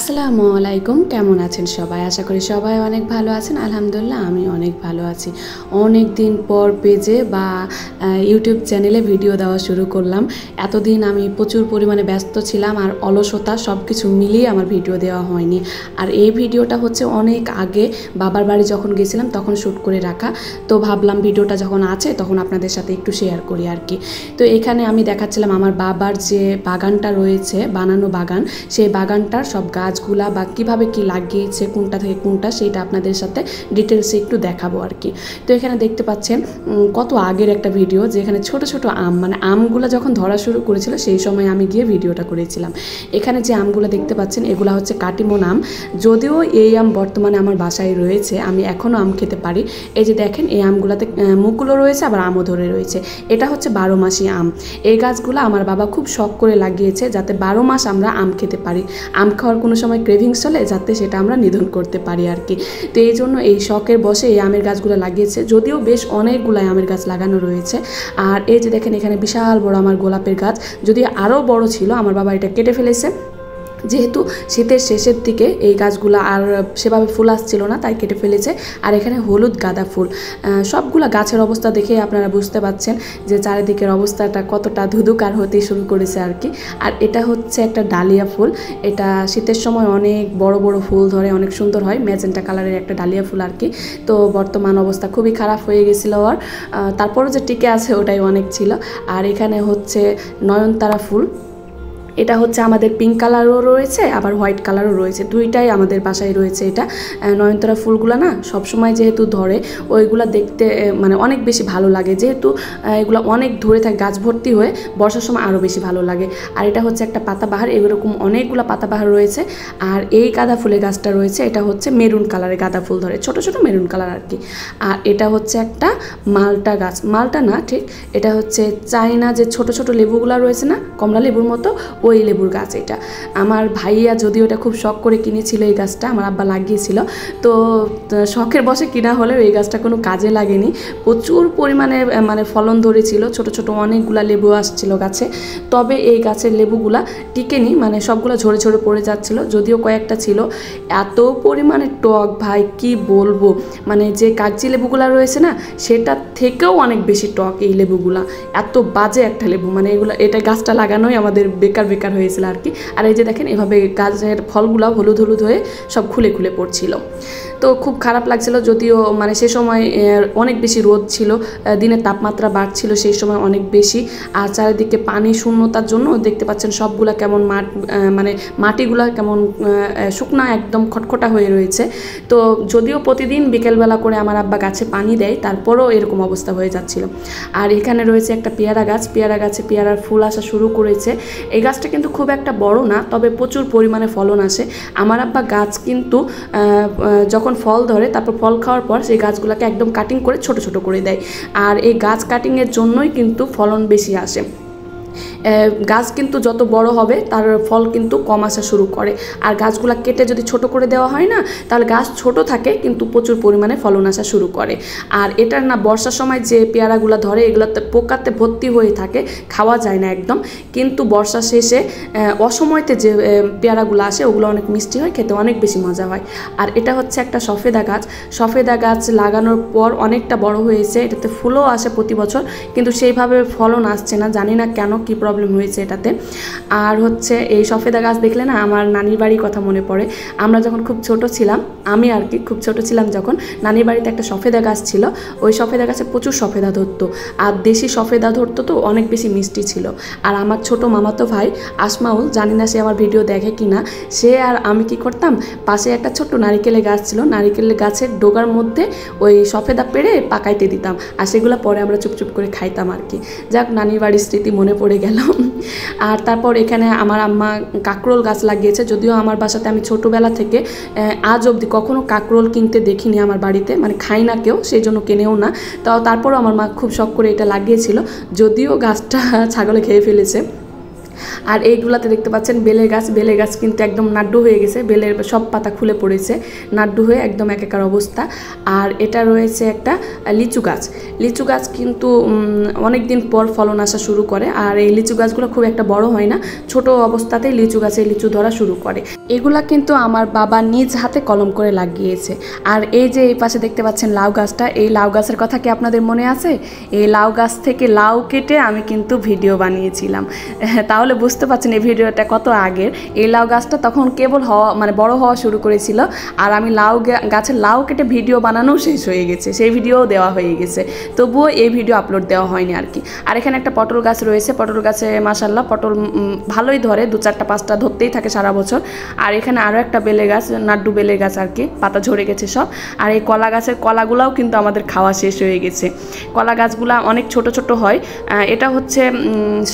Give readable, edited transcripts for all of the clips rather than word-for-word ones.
আসসালামু আলাইকুম, কেমন আছেন সবাই? আশা করি সবাই অনেক ভালো আছেন। আলহামদুলিল্লাহ আমি অনেক ভালো আছি। অনেক দিন পর পেজে বা ইউটিউব চ্যানেলে ভিডিও দেওয়া শুরু করলাম। এতদিন আমি প্রচুর পরিমাণে ব্যস্ত ছিলাম আর অলসতা সব কিছু মিলিয়ে আমার ভিডিও দেওয়া হয়নি। আর এই ভিডিওটা হচ্ছে অনেক আগে বাবার বাড়ি যখন গেছিলাম তখন শ্যুট করে রাখা। তো ভাবলাম ভিডিওটা যখন আছে তখন আপনাদের সাথে একটু শেয়ার করি আর কি। তো এখানে আমি দেখাচ্ছিলাম আমার বাবার যে বাগানটা রয়েছে, বানানো বাগান, সেই বাগানটার সব গাছগুলা বা কীভাবে কী লাগিয়েছে কোনটা থেকে কোনটা সেটা আপনাদের সাথে ডিটেলসে একটু দেখাবো আর কি। তো এখানে দেখতে পাচ্ছেন কত আগের একটা ভিডিও, যেখানে ছোট ছোট আম, মানে আমগুলো যখন ধরা শুরু করেছিল সেই সময় আমি গিয়ে ভিডিওটা করেছিলাম। এখানে যে আমগুলো দেখতে পাচ্ছেন এগুলো হচ্ছে কাটিমন আম। যদিও এই আম বর্তমানে আমার বাসায় রয়েছে, আমি এখনও আম খেতে পারি। এই যে দেখেন এই আমগুলোতে মুকুলও রয়েছে আবার আমও ধরে রয়েছে। এটা হচ্ছে 12 মাসি আম। এই গাছগুলো আমার বাবা খুব শখ করে লাগিয়েছে যাতে 12 মাস আমরা আম খেতে পারি। আম খাওয়ার কোনো সময় ক্রেভিংস হলে যাতে সেটা আমরা নিধন করতে পারি আর কি। তো এই জন্য এই শখের বসে এই আমের গাছগুলো লাগিয়েছে, যদিও বেশ অনেকগুলাই আমের গাছ লাগানো রয়েছে। আর এই যে দেখেন এখানে বিশাল বড় আমার গোলাপের গাছ, যদি আরও বড় ছিল আমার বাবা এটা কেটে ফেলেছে। যেহেতু শীতের শেষের দিকে এই গাছগুলো আর সেভাবে ফুল আসছিল না তাই কেটে ফেলেছে। আর এখানে হলুদ গাঁদা ফুল, সবগুলা গাছের অবস্থা দেখে আপনারা বুঝতে পারছেন যে চারিদিকের অবস্থাটা কতটা ধুধুকার হতে শুরু করেছে আর কি। আর এটা হচ্ছে একটা ডালিয়া ফুল, এটা শীতের সময় অনেক বড় বড় ফুল ধরে, অনেক সুন্দর হয়, ম্যাজেন্টা কালারের একটা ডালিয়া ফুল আর কি। তো বর্তমান অবস্থা খুবই খারাপ হয়ে গেছিলো আর তারপরও যে টিকে আছে ওটাই অনেক ছিল। আর এখানে হচ্ছে নয়নতারা ফুল, এটা হচ্ছে আমাদের পিঙ্ক কালারও রয়েছে আবার হোয়াইট কালারও রয়েছে, দুইটাই আমাদের বাসায় রয়েছে। এটা নয়নতারা ফুলগুলো না সবসময় যেহেতু ধরে ওইগুলো দেখতে মানে অনেক বেশি ভালো লাগে, যেহেতু এগুলো অনেক ধরে থাকে গাছ ভর্তি হয়ে, বর্ষার সময় আরও বেশি ভালো লাগে। আর এটা হচ্ছে একটা পাতাবাহার, এরকম অনেকগুলো পাতাবাহার রয়েছে। আর এই গাঁদা ফুলের গাছটা রয়েছে, এটা হচ্ছে মেরুন কালারের গাঁদা ফুল ধরে, ছোট ছোট মেরুন কালার আর কি। আর এটা হচ্ছে একটা মালটা গাছ, মালটা না ঠিক, এটা হচ্ছে চাইনা যে ছোট ছোট লেবুগুলো রয়েছে না কমলা লেবুর মতো, ওই লেবুর গাছ। এটা আমার ভাইয়া যদিও এটা খুব শখ করে কিনেছিল, এই গাছটা আমার আব্বা লাগিয়েছিল। তো শখের বসে কিনা হলেও এই গাছটা কোনো কাজে লাগেনি, প্রচুর পরিমাণে মানে ফলন ধরেছিল, ছোট ছোট অনেকগুলা লেবু আসছিল গাছে। তবে এই গাছের লেবুগুলা টিকেনি, মানে সবগুলো ঝরে ঝরে পড়ে যাচ্ছিল, যদিও কয়েকটা ছিল। এত পরিমাণে টক ভাই কি বলবো, মানে যে কাগজি লেবুগুলা রয়েছে না সেটার থেকেও অনেক বেশি টক এই লেবুগুলা, এত বাজে একটা লেবু, মানে এগুলো এটা গাছটা লাগানোই আমাদের বেকার হয়েছিল আর কি। আর এই যে দেখেন এভাবে গাছের ফলগুলো হলুদ হলুদ হয়ে সব খুলে খুলে পড়ছিল, তো খুব খারাপ লাগছিল। যদিও মানে সে সময় অনেক বেশি রোদ ছিল, দিনের তাপমাত্রা বাড়ছিল সেই সময় অনেক বেশি। আর চারিদিকে পানি শূন্যতার জন্য দেখতে পাচ্ছেন সবগুলা কেমন মানে মাটিগুলা কেমন শুকনা একদম খটখটা হয়ে রয়েছে। তো যদিও প্রতিদিন বিকেলবেলা করে আমার আব্বা গাছে পানি দেয়, তারপরও এরকম অবস্থা হয়ে যাচ্ছিল। আর এখানে রয়েছে একটা পেয়ারা গাছ, পেয়ারা গাছে পেয়ারার ফুল আসা শুরু করেছে। এই গাছটা কিন্তু খুব একটা বড় না, তবে প্রচুর পরিমাণে ফলন আসে। আমার আব্বা গাছ কিন্তু যখন ফল ধরে তারপর ফল খাওয়ার পর সেই গাছগুলোকে একদম কাটিং করে ছোট ছোট করে দেয়। আর এই গাছ কাটিংয়ের জন্যই কিন্তু ফলন বেশি আসে। গাছ কিন্তু যত বড় হবে তার ফল কিন্তু কম আসা শুরু করে। আর গাছগুলো কেটে যদি ছোট করে দেওয়া হয় না তাহলে গাছ ছোট থাকে কিন্তু প্রচুর পরিমাণে ফলন আসা শুরু করে। আর এটার না বর্ষার সময় যে পেয়ারাগুলো ধরে এগুলোতে পোকাতে ভর্তি হয়ে থাকে, খাওয়া যায় না একদম। কিন্তু বর্ষা শেষে অসময়তে যে পেয়ারাগুলো আসে ওগুলো অনেক মিষ্টি হয়, খেতে অনেক বেশি মজা হয়। আর এটা হচ্ছে একটা সফেদা গাছ, সফেদা গাছ লাগানোর পর অনেকটা বড় হয়েছে, এটাতে ফুলও আসে প্রতি বছর, কিন্তু সেইভাবে ফলন আসছে না, জানি না কেন, কি প্রবলেম হয়েছে এটাতে। আর হচ্ছে এই সফেদা গাছ দেখলে না আমার নানির বাড়ির কথা মনে পড়ে। আমরা যখন খুব ছোট ছিলাম, আমি আর কি খুব ছোট ছিলাম যখন, নানির বাড়িতে একটা সফেদা গাছ ছিল, ওই সফেদা গাছে প্রচুর সফেদা ধরতো। আর দেশি সফেদা ধরতো তো অনেক বেশি মিষ্টি ছিল। আর আমার ছোট মামাতো ভাই আসমাউল, জানি না সে আমার ভিডিও দেখে কিনা, সে আর আমি কি করতাম, পাশে একটা ছোট্ট নারিকেলের গাছ ছিল, নারিকেলের গাছের ডোগার মধ্যে ওই সফেদা পেড়ে পাকাইতে দিতাম, আর সেগুলো পরে আমরা চুপচুপ করে খাইতাম আর কি। যাক, নানির বাড়ির স্মৃতি মনে পড়ে গেল। আর তারপর এখানে আমার আম্মা কাঁকরোল গাছ লাগিয়েছে, যদিও আমার বাসাতে আমি ছোটোবেলা থেকে আজ অবধি কখনো কাঁকরোল কিনতে দেখিনি আমার বাড়িতে, মানে খাই না কেউ, সেই জন্য কেনেও না। তারপরও আমার মা খুব শখ করে এটা লাগিয়েছিল, যদিও গাছটা ছাগলে খেয়ে ফেলেছে। আর এইগুলাতে দেখতে পাচ্ছেন বেলে গাছ কিন্তু একদম নাড্ডু হয়ে গেছে, বেলের সব পাতা খুলে পড়েছে নাড্ডু হয়ে একদম একাকার অবস্থা। আর এটা রয়েছে একটা লিচু গাছ কিন্তু অনেক দিন পর ফলন আসা শুরু করে। আর এই লিচু গাছগুলো খুব একটা বড় হয় না, ছোট অবস্থাতেই লিচু গাছে লিচু ধরা শুরু করে। এগুলা কিন্তু আমার বাবা নিজ হাতে কলম করে লাগিয়েছে। আর এই যে এই পাশে দেখতে পাচ্ছেন লাউ গাছটা, এই লাউ গাছের কথা কি আপনাদের মনে আছে? এই লাউ গাছ থেকে লাউ কেটে আমি কিন্তু ভিডিও বানিয়েছিলাম, তাহলে বুঝতে পারছেন এই ভিডিওটা কত আগের। এই লাউ গাছটা তখন কেবল বড় হওয়া শুরু করেছিল, আর আমি গাছের লাউ কেটে ভিডিও বানানো শেষ হয়ে গেছে, সেই ভিডিও দেওয়া হয়ে গেছে, তবুও এই ভিডিও আপলোড দেওয়া হয়নি আর কি। আর এখানে একটা পটল গাছ রয়েছে, পটল গাছে মাশাআল্লাহ পটল ভালোই ধরে, 2-4টা-5টা ধরতেই থাকে সারা বছর। আর এখানে আরও একটা বেলে গাছ, নাড্ডু বেলে গাছ আর কি, পাতা ঝরে গেছে সব। আর এই কলা গাছের কলাগুলাও কিন্তু আমাদের খাওয়া শেষ হয়ে গেছে। কলা গাছগুলা অনেক ছোট ছোট হয়, এটা হচ্ছে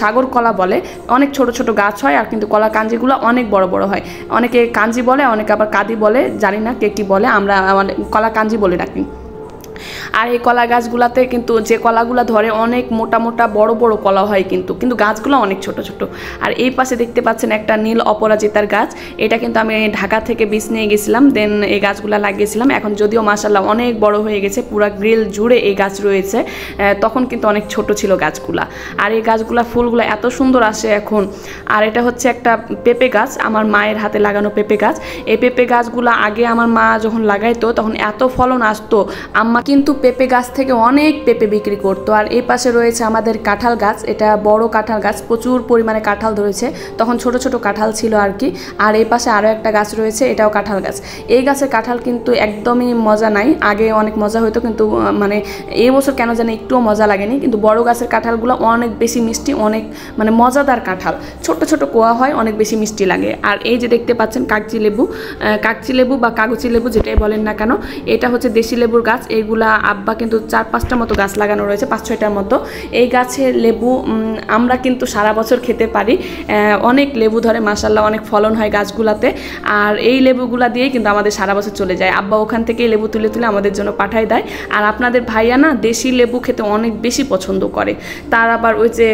সাগর কলা বলে, অনেক ছোট ছোট গাছ হয়। আর কিন্তু কলা কাঞ্জিগুলো অনেক বড় বড় হয়, অনেকে কাঞ্জি বলে, অনেকে আবার কাদি বলে, জানি না কে কী বলে, আমরা কলা কাঞ্জি বলে ডাকি। আর এই কলা গাছগুলাতে কিন্তু যে কলাগুলো ধরে অনেক মোটা মোটা বড় বড় কলা হয়, কিন্তু গাছগুলো অনেক ছোট ছোট। আর এই পাশে দেখতে পাচ্ছেন একটা নীল অপরাজিতার গাছ, এটা কিন্তু আমি ঢাকা থেকে বীজ নিয়ে গেছিলাম, দেন এই গাছগুলো লাগিয়েছিলাম। এখন যদিও মাশাআল্লাহ অনেক বড় হয়ে গেছে, পুরো গ্রিল জুড়ে এই গাছ রয়েছে, তখন কিন্তু অনেক ছোট ছিল গাছগুলা। আর এই গাছগুলা ফুলগুলো এত সুন্দর আসে এখন। আর এটা হচ্ছে একটা পেঁপে গাছ, আমার মায়ের হাতে লাগানো পেঁপে গাছ। এই পেঁপে গাছগুলো আগে আমার মা যখন লাগাইতো তখন এত ফলন আসতো, আম্মা কিন্তু পেঁপে গাছ থেকে অনেক পেঁপে বিক্রি করতো। আর এই পাশে রয়েছে আমাদের কাঁঠাল গাছ, এটা বড় কাঁঠাল গাছ, প্রচুর পরিমাণে কাঁঠাল ধরেছে, তখন ছোট ছোট কাঁঠাল ছিল আর কি। আর এই পাশে আরও একটা গাছ রয়েছে, এটাও কাঁঠাল গাছ। এই গাছের কাঁঠাল কিন্তু একদমই মজা নাই, আগে অনেক মজা হতো, কিন্তু এই বছর কেন জানি একটুও মজা লাগেনি। কিন্তু বড় গাছের কাঁঠালগুলো অনেক বেশি মিষ্টি, অনেক মজাদার কাঁঠাল, ছোট ছোট কোয়া হয়, অনেক বেশি মিষ্টি লাগে। আর এই যে দেখতে পাচ্ছেন কাগজি লেবু বা কাগজি লেবু যেটাই বলেন না কেন, এটা হচ্ছে দেশি লেবুর গাছ। এইগুলা আব্বা কিন্তু 4-5টার মতো গাছ লাগানো রয়েছে, 5-6টার মতো। এই গাছের লেবু আমরা কিন্তু সারা বছর খেতে পারি, অনেক লেবু ধরে মাশাআল্লাহ, অনেক ফলন হয় গাছগুলাতে। আর এই লেবুগুলা দিয়েই কিন্তু আমাদের সারা বছর চলে যায়, আব্বা ওখান থেকেই লেবু তুলে তুলে আমাদের জন্য পাঠায় দেয়। আর আপনাদের ভাইয়া না দেশি লেবু খেতে অনেক বেশি পছন্দ করে, তার আবার ওই যে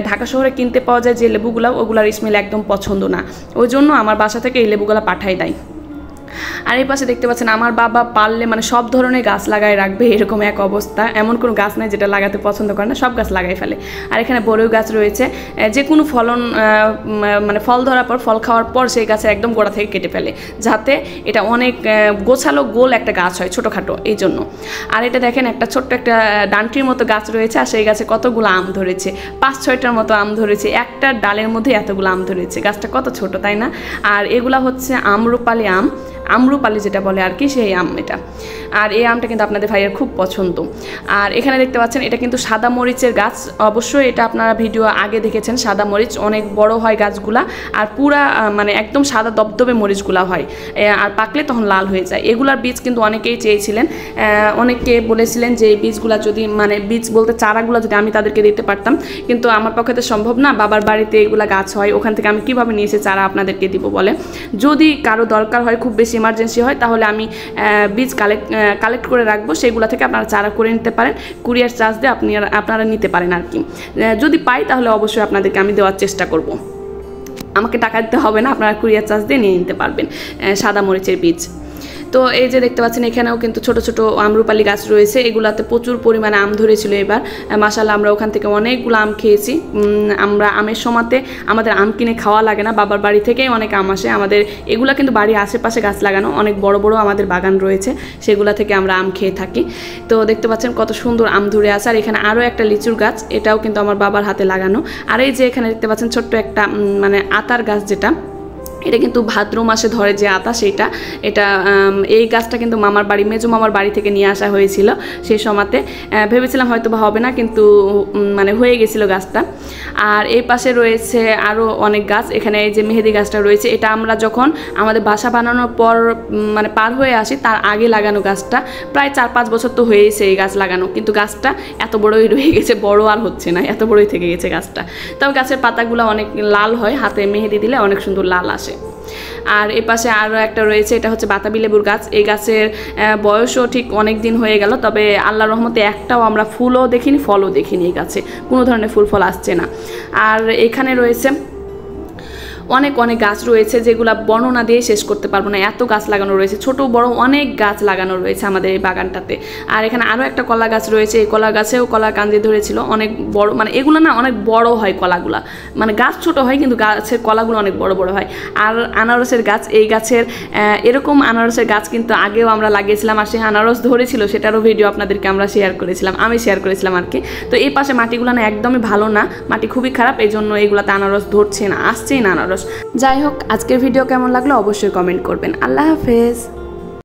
ঢাকা শহরে কিনতে পাওয়া যায় যে লেবুগুলো, ওগুলার স্মেল একদম পছন্দ না, ওই জন্য আমার বাসা থেকে এই লেবুগুলো পাঠায় দেয়। আর এই পাশে দেখতে পাচ্ছেন আমার বাবা পারলে সব ধরনের গাছ লাগায় রাখবে, এরকম এক অবস্থা, এমন কোনো গাছ নাই যেটা লাগাতে পছন্দ করে না, সব গাছ লাগাই ফেলে। আর এখানে বড়ই গাছ রয়েছে, যে কোনো ফলন ফল ধরার পর, ফল খাওয়ার পর সেই গাছের একদম গোড়া থেকে কেটে ফেলে, যাতে এটা অনেক গোছালো গোল একটা গাছ হয়, ছোটোখাটো, এই জন্য। আর এটা দেখেন একটা ছোট্ট একটা ডান্টির মতো গাছ রয়েছে, আর সেই গাছে কতগুলো আম ধরেছে, 5-6টার মতো আম ধরেছে, একটা ডালের মধ্যে এতগুলো আম ধরেছে, গাছটা কত ছোট তাই না? আর এগুলা হচ্ছে আমরুপালি যেটা বলে আর কি, সেই আম এটা। আর এই আমটা কিন্তু আপনাদের ভাইয়ের খুব পছন্দ। আর এখানে দেখতে পাচ্ছেন এটা কিন্তু সাদা মরিচের গাছ, অবশ্যই এটা আপনারা ভিডিও আগে দেখেছেন, সাদা মরিচ অনেক বড় হয় গাছগুলা, আর পুরা একদম সাদা দবদবে মরিচগুলা হয়, আর পাকলে তখন লাল হয়ে যায়। এগুলার বীজ কিন্তু অনেকেই চেয়েছিলেন, অনেকে বলেছিলেন যে এই বীজগুলা যদি বীজ বলতে চারাগুলো যদি আমি তাদেরকে দিতে পারতাম, কিন্তু আমার পক্ষে তো সম্ভব না, বাবার বাড়িতে এগুলা গাছ হয়, ওখান থেকে আমি কিভাবে নিয়ে এসে চারা আপনাদেরকে দিব বলে। যদি কারো দরকার হয়, খুব বেশি ইমার্জেন্সি হয়, তাহলে আমি বীজ কালেক্ট করে রাখবো, সেগুলো থেকে আপনারা চারা করে নিতে পারেন, কুরিয়ার চার্জ দিয়ে আপনারা নিতে পারেন আর কি। যদি পাই তাহলে অবশ্যই আপনাদেরকে আমি দেওয়ার চেষ্টা করব, আমাকে টাকা দিতে হবে না, আপনারা কুরিয়ার চার্জ দিয়ে নিয়ে নিতে পারবেন সাদা মরিচের বীজ। তো এই যে দেখতে পাচ্ছেন এখানেও কিন্তু ছোট ছোট আমরুপালি গাছ রয়েছে, এগুলাতে প্রচুর পরিমাণে আম ধরেছিল এবার, মাশাআল্লাহ আমরা ওখান থেকে অনেকগুলো আম খেয়েছি। আমরা আমের সময়তে আমাদের আম কিনে খাওয়া লাগে না, বাবার বাড়ি থেকেই অনেক আম আসে আমাদের, এগুলা কিন্তু বাড়ির আশেপাশে গাছ লাগানো, অনেক বড় বড় আমাদের বাগান রয়েছে, সেগুলা থেকে আমরা আম খেয়ে থাকি। তো দেখতে পাচ্ছেন কত সুন্দর আম ধরে আছে। আর এখানে আরও একটা লিচুর গাছ, এটাও কিন্তু আমার বাবার হাতে লাগানো। আর এই যে এখানে দেখতে পাচ্ছেন ছোট্ট একটা আতার গাছ, যেটা এটা কিন্তু ভাদ্র মাসে ধরে যে আতা, এটা এই গাছটা কিন্তু মেজো মামার বাড়ি থেকে নিয়ে আসা হয়েছিল, সেই সময়তে ভেবেছিলাম হয়তো বা হবে না, কিন্তু হয়ে গেছিল গাছটা। আর এই পাশে রয়েছে আরও অনেক গাছ, এখানে এই যে মেহেদি গাছটা রয়েছে, এটা আমরা যখন আমাদের বাসা বানানোর পর পার হয়ে আসি তার আগে লাগানো গাছটা, প্রায় 4-5 বছর তো হয়েছে এই গাছ লাগানো, কিন্তু গাছটা এত বড়ই রয়ে গেছে, বড় আর হচ্ছে না, এত বড়ই থেকে গেছে গাছটা। তবে গাছের পাতাগুলো অনেক লাল হয়, হাতে মেহেদি দিলে অনেক সুন্দর লাল আসে। আর এ পাশে আরও একটা রয়েছে, এটা হচ্ছে বাতাবি লেবুর গাছ, এই গাছের বয়সও ঠিক অনেক দিন হয়ে গেল, তবে আল্লাহর রহমতে একটাও আমরা ফুলও দেখিনি, ফলও দেখিনি, এই গাছে কোনো ধরনের ফুল ফল আসছে না। আর এখানে রয়েছে অনেক অনেক গাছ রয়েছে যেগুলো বর্ণনা দিয়ে শেষ করতে পারবো না, এত গাছ লাগানো রয়েছে, ছোট বড় অনেক গাছ লাগানো রয়েছে আমাদের এই বাগানটাতে। আর এখানে আরও একটা কলা গাছ রয়েছে, এই কলা গাছেও কলা কান্দি ধরেছিল, অনেক বড়, মানে এগুলো না অনেক বড় হয় কলাগুলা, মানে গাছ ছোট হয় কিন্তু গাছের কলাগুলো অনেক বড় বড় হয়। আর আনারসের গাছ, এই গাছের এরকম আনারসের গাছ কিন্তু আগেও আমরা লাগিয়েছিলাম, আর সেই আনারস ধরেছিল সেটারও ভিডিও আপনাদেরকে আমরা শেয়ার করেছিলাম, আমি শেয়ার করেছিলাম আর কি। তো এই পাশে মাটিগুলো না একদমই ভালো না, মাটি খুবই খারাপ, এই জন্য এগুলাতে আনারস ধরছে না, আসছেই না আনারস। যাই হোক, আজকের ভিডিও কেমন লাগলো অবশ্যই কমেন্ট করবেন। আল্লাহ হাফেজ।